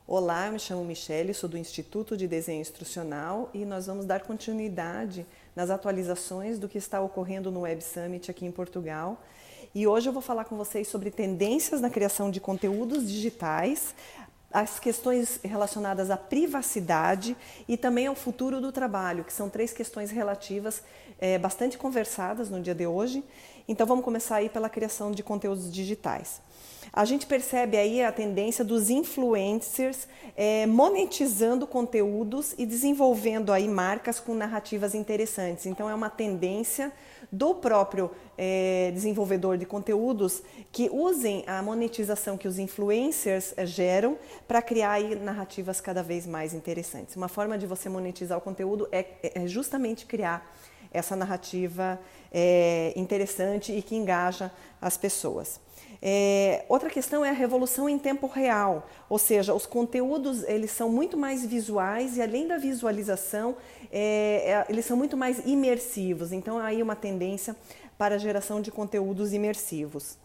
Olá, eu me chamo Michele, sou do Instituto de Desenho Instrucional e nós vamos dar continuidade nas atualizações do que está ocorrendo no Web Summit aqui em Portugal. E hoje eu vou falar com vocês sobre tendências na criação de conteúdos digitais, as questões relacionadas à privacidade e também ao futuro do trabalho, que são três questões relativas, bastante conversadas no dia de hoje. Então vamos começar aí pela criação de conteúdos digitais. A gente percebe aí a tendência dos influencers monetizando conteúdos e desenvolvendo aí marcas com narrativas interessantes. Então é uma tendência do próprio desenvolvedor de conteúdos que usem a monetização que os influencers geram para criar aí narrativas cada vez mais interessantes. Uma forma de você monetizar o conteúdo é justamente criar essa narrativa interessante e que engaja as pessoas. Outra questão é a revolução em tempo real, ou seja, os conteúdos eles são muito mais visuais e além da visualização, eles são muito mais imersivos, então aí uma tendência para a geração de conteúdos imersivos.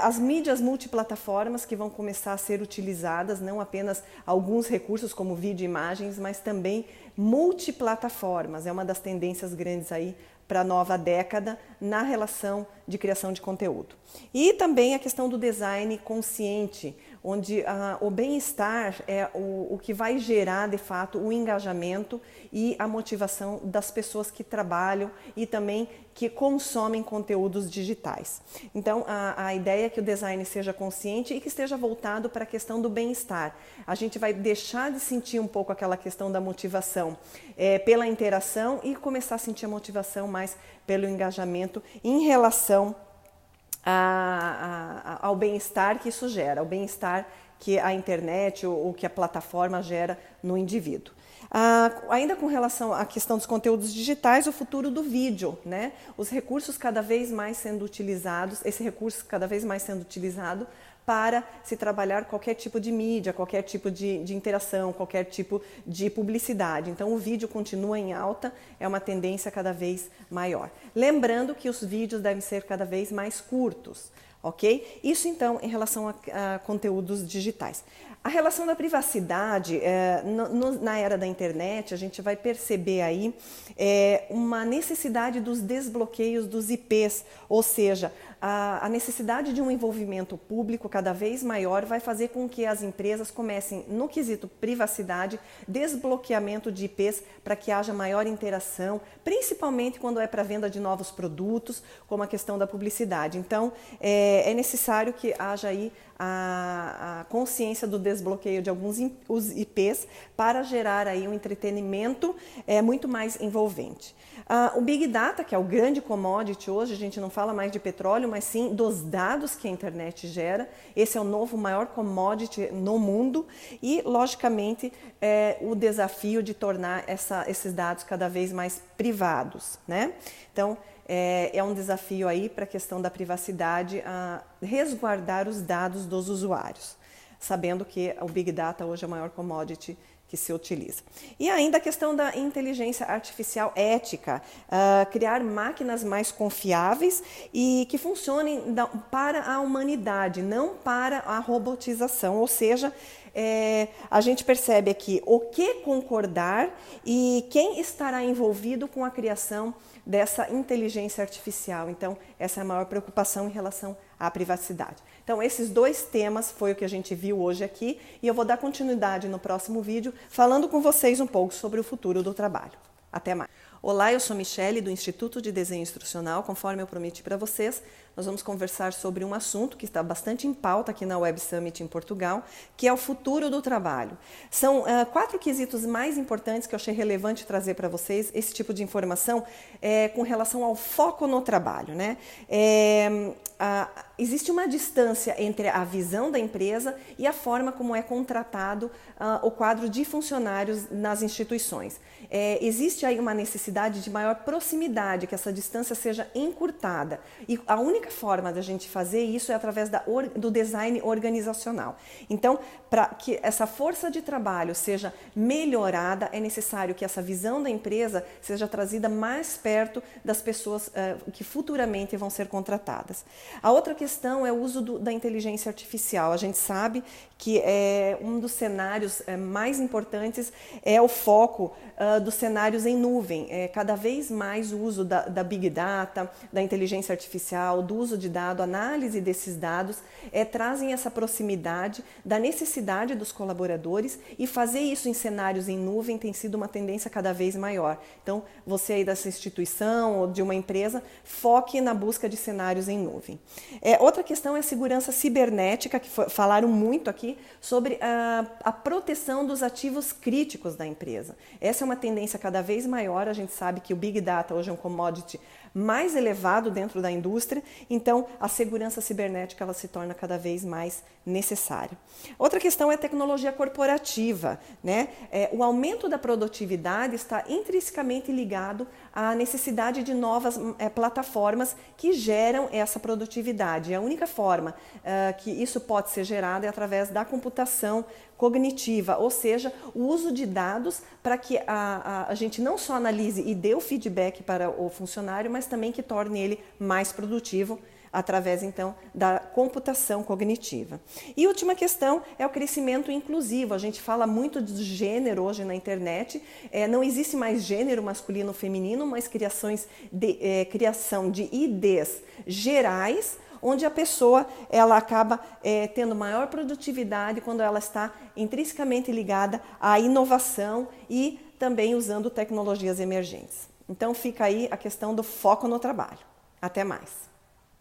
As mídias multiplataformas que vão começar a ser utilizadas, não apenas alguns recursos como vídeo e imagens, mas também multiplataformas, é uma das tendências grandes aí para a nova década na relação de criação de conteúdo. E também a questão do design consciente, onde o bem-estar é o que vai gerar, de fato, o engajamento e a motivação das pessoas que trabalham e também que consomem conteúdos digitais. Então, a ideia é que o design seja consciente e que esteja voltado para a questão do bem-estar. A gente vai deixar de sentir um pouco aquela questão da motivação pela interação e começar a sentir a motivação mais pelo engajamento em relação ao bem-estar que isso gera, ao bem-estar que a internet ou que a plataforma gera no indivíduo. Ainda com relação à questão dos conteúdos digitais, o futuro do vídeo, né? Os recursos cada vez mais sendo utilizados, esse recurso cada vez mais sendo utilizado para se trabalhar qualquer tipo de mídia, qualquer tipo de interação, qualquer tipo de publicidade. Então o vídeo continua em alta, é uma tendência cada vez maior. Lembrando que os vídeos devem ser cada vez mais curtos, ok? Isso então em relação a conteúdos digitais. A relação da privacidade, na era da internet, a gente vai perceber aí uma necessidade dos desbloqueios dos IPs, ou seja, a necessidade de um envolvimento público cada vez maior vai fazer com que as empresas comecem, no quesito privacidade, desbloqueamento de IPs para que haja maior interação, principalmente quando é para venda de novos produtos, como a questão da publicidade. Então, é necessário que haja aí a consciência do desbloqueio de alguns IPs para gerar aí um entretenimento muito mais envolvente. O Big Data, que é o grande commodity hoje, a gente não fala mais de petróleo, mas sim dos dados que a internet gera. Esse é o novo maior commodity no mundo e, logicamente, o desafio de tornar esses dados cada vez mais privados, né? Então, é um desafio aí para a questão da privacidade, resguardar os dados dos usuários, sabendo que o Big Data hoje é o maior commodity que se utiliza. E ainda a questão da inteligência artificial ética, criar máquinas mais confiáveis e que funcionem para a humanidade, não para a robotização, ou seja, a gente percebe aqui o que concordar e quem estará envolvido com a criação dessa inteligência artificial. Então, essa é a maior preocupação em relação à privacidade. Então, esses dois temas foi o que a gente viu hoje aqui e eu vou dar continuidade no próximo vídeo falando com vocês um pouco sobre o futuro do trabalho. Até mais! Olá, eu sou Michele do Instituto de Desenho Instrucional. Conforme eu prometi para vocês, nós vamos conversar sobre um assunto que está bastante em pauta aqui na Web Summit em Portugal, que é o futuro do trabalho. São 4 quesitos mais importantes que eu achei relevante trazer para vocês, esse tipo de informação com relação ao foco no trabalho, né? Existe uma distância entre a visão da empresa e a forma como é contratado o quadro de funcionários nas instituições. Existe aí uma necessidade necessidade de maior proximidade, que essa distância seja encurtada. E a única forma da gente fazer isso é através do design organizacional. Então, para que essa força de trabalho seja melhorada, é necessário que essa visão da empresa seja trazida mais perto das pessoas que futuramente vão ser contratadas. A outra questão é o uso da inteligência artificial. A gente sabe que um dos cenários mais importantes é o foco dos cenários em nuvem. Cada vez mais o uso da Big Data, da inteligência artificial, do uso de dados, análise desses dados, trazem essa proximidade da necessidade dos colaboradores, e fazer isso em cenários em nuvem tem sido uma tendência cada vez maior. Então, você aí dessa instituição ou de uma empresa, foque na busca de cenários em nuvem. Outra questão é a segurança cibernética, que falaram muito aqui, sobre a proteção dos ativos críticos da empresa. Essa é uma tendência cada vez maior. A gente sabe que o Big Data hoje é um commodity mais elevado dentro da indústria, então a segurança cibernética ela se torna cada vez mais necessária. Outra questão é a tecnologia corporativa, né? O aumento da produtividade está intrinsecamente ligado à necessidade de novas plataformas que geram essa produtividade. A única forma que isso pode ser gerado é através da computação cognitiva, ou seja, o uso de dados para que a gente não só analise e dê o feedback para o funcionário, mas também que torne ele mais produtivo através, então, da computação cognitiva. E última questão é o crescimento inclusivo. A gente fala muito de gênero hoje na internet. Não existe mais gênero masculino ou feminino, mas criação de IDs gerais, onde a pessoa ela acaba tendo maior produtividade quando ela está intrinsecamente ligada à inovação e também usando tecnologias emergentes. Então fica aí a questão do foco no trabalho. Até mais!